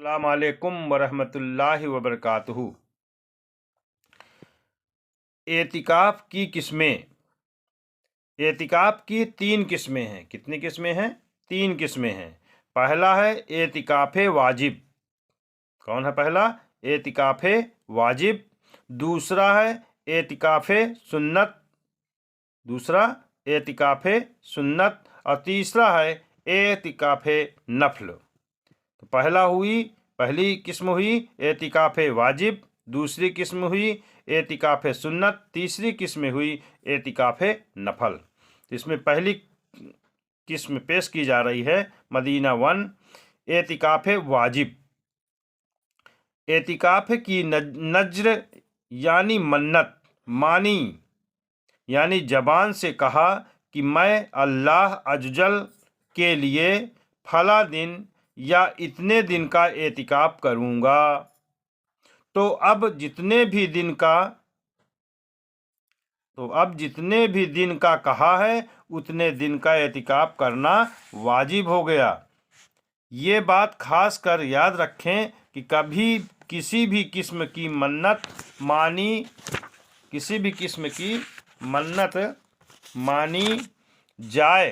अस्सलाम वालेकुम वरहमतुल्लाहि वबरकातुहू। एतिकाफ़ की किस्में। एतिकाफ़ की 3 किस्में हैं। कितनी किस्में हैं? 3 किस्में हैं। पहला है एतिकाफ़ वाजिब। कौन है पहला? एतिकाफ़ वाजिब। दूसरा है एतिकाफ़ सुन्नत। दूसरा एतिकाफ़ सुन्नत। और तीसरा है एतिकाफ़ नफल। तो पहली किस्म हुई एतिकाफ़ वाजिब, दूसरी किस्म हुई एतिकाफ़ सुन्नत, तीसरी किस्म हुई एतिकाफ़ नफल। इसमें पहली किस्म पेश की जा रही है मदीना 1 एतिकाफ़ वाजिब। एतिकाफ़ की नज़्र यानी मन्नत मानी, यानी जबान से कहा कि मैं अल्लाह अज्जल के लिए फला दिन या इतने दिन का एतिकाफ़ करूँगा। तो अब जितने भी दिन का कहा है उतने दिन का एतिकाफ़ करना वाजिब हो गया। ये बात खास कर याद रखें कि कभी किसी भी किस्म की मन्नत मानी जाए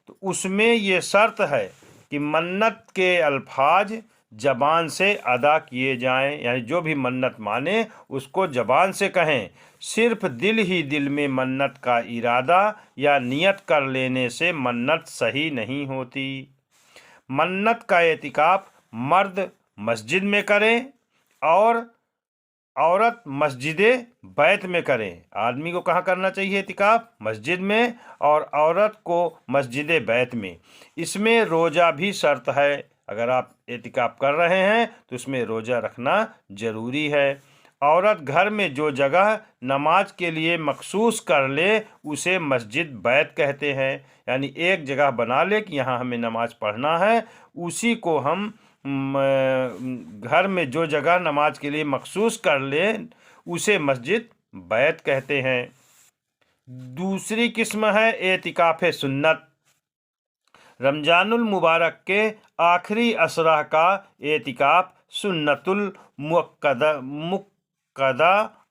तो उसमें ये शर्त है कि मन्नत के अल्फाज ज़बान से अदा किए जाएं, यानी जो भी मन्नत माने उसको ज़बान से कहें। सिर्फ दिल ही दिल में मन्नत का इरादा या नियत कर लेने से मन्नत सही नहीं होती। मन्नत का एतिकाफ़ मर्द मस्जिद में करें और औरत मस्जिद बैत में करें। आदमी को कहाँ करना चाहिए एतिकाफ़? मस्जिद में, और औरत को मस्जिद बैत में। इसमें रोज़ा भी शर्त है। अगर आप एतिकाफ़ कर रहे हैं तो इसमें रोज़ा रखना ज़रूरी है। औरत घर में जो जगह नमाज के लिए मखसूस कर ले उसे मस्जिद बैत कहते हैं। यानी एक जगह बना ले कि यहाँ हमें नमाज पढ़ना है, उसी को हम घर में जो जगह नमाज के लिए मखसूस कर ले उसे मस्जिद बैत कहते हैं। दूसरी किस्म है एतिकाफ़ सुन्नत। रमज़ानुल मुबारक के आखिरी असरा का एतिकाफ़ सुन्नतुल मुक्कदा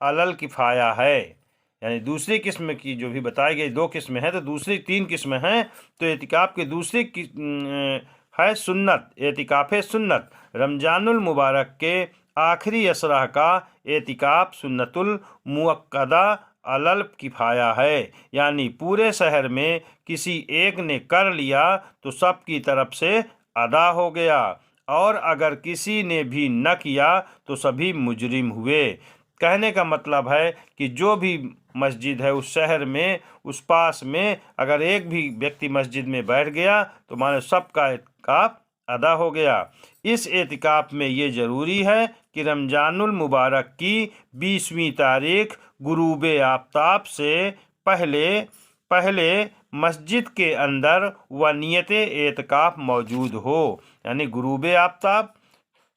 अलल किफ़ाया है। यानी दूसरी किस्म की जो भी बताई गई 2 किस्में हैं, तो दूसरी 3 किस्में हैं। तो एतिकाफ़ की दूसरी है सुन्नत, एतिकाफ़ सुन्नत। रमज़ानुल मुबारक के आखिरी असरा का एतिकाफ़ सुन्नतुल मुक्कदा अलल किफ़ाया है। यानी पूरे शहर में किसी एक ने कर लिया तो सब की तरफ से अदा हो गया, और अगर किसी ने भी न किया तो सभी मुजरिम हुए। कहने का मतलब है कि जो भी मस्जिद है उस शहर में, उस पास में अगर एक भी व्यक्ति मस्जिद में बैठ गया तो माने सबका एतिकाफ़ अदा हो गया। इस एतिकाफ़ में ये ज़रूरी है कि रमज़ानुल मुबारक की 20वीं तारीख गुरूब आफ्ताब से पहले मस्जिद के अंदर व नियत एतिकाफ़ मौजूद हो। यानी गुरूब आफ्ताब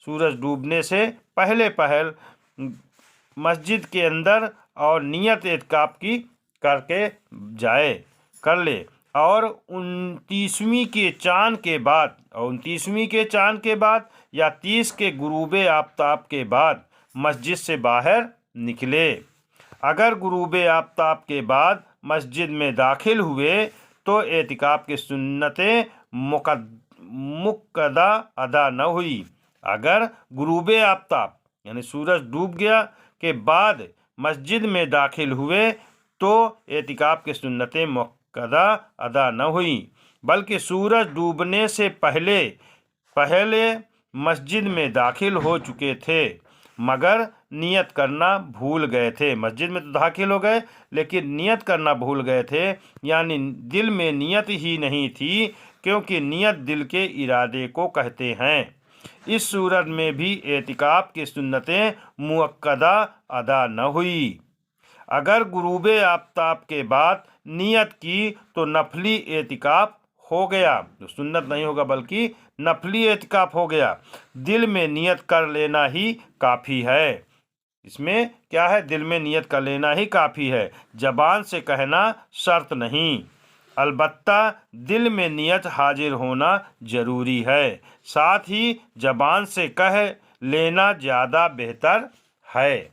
सूरज डूबने से पहले मस्जिद के अंदर और नियत एतिकाफ़ की कर ले। और 29वीं के चाँद के बाद या 30 के गुरूब आफ्ताब के बाद मस्जिद से बाहर निकले। अगर गुरूब आफ्ताब के बाद मस्जिद में दाखिल हुए तो एतिकाफ़ की सुन्नतें मुक्कदा अदा न हुई। अगर गुरूब आफ्ताब यानी सूरज डूब गया के बाद मस्जिद में दाखिल हुए तो एतिकाफ़ की सुन्नतें मुक्कदा अदा न हुई, बल्कि सूरज डूबने से पहले मस्जिद में दाखिल हो चुके थे मगर नियत करना भूल गए थे। मस्जिद में तो दाखिल हो गए लेकिन नियत करना भूल गए थे, यानी दिल में नियत ही नहीं थी, क्योंकि नियत दिल के इरादे को कहते हैं। इस सूरत में भी एतिकाफ़ की सुन्नतें मुक्कदा अदा न हुई। अगर गुरूब आफ्ताब के बाद नियत की तो नफली एतिकाफ़ हो गया, तो सुन्नत नहीं होगा बल्कि नफली एतिकाफ़ हो गया। दिल में नियत कर लेना ही काफ़ी है। इसमें क्या है? दिल में नियत कर लेना ही काफ़ी है, ज़बान से कहना शर्त नहीं। البتہ دل میں نیت حاضر ہونا ضروری ہے، ساتھ ہی زبان سے کہہ لینا زیادہ بہتر ہے۔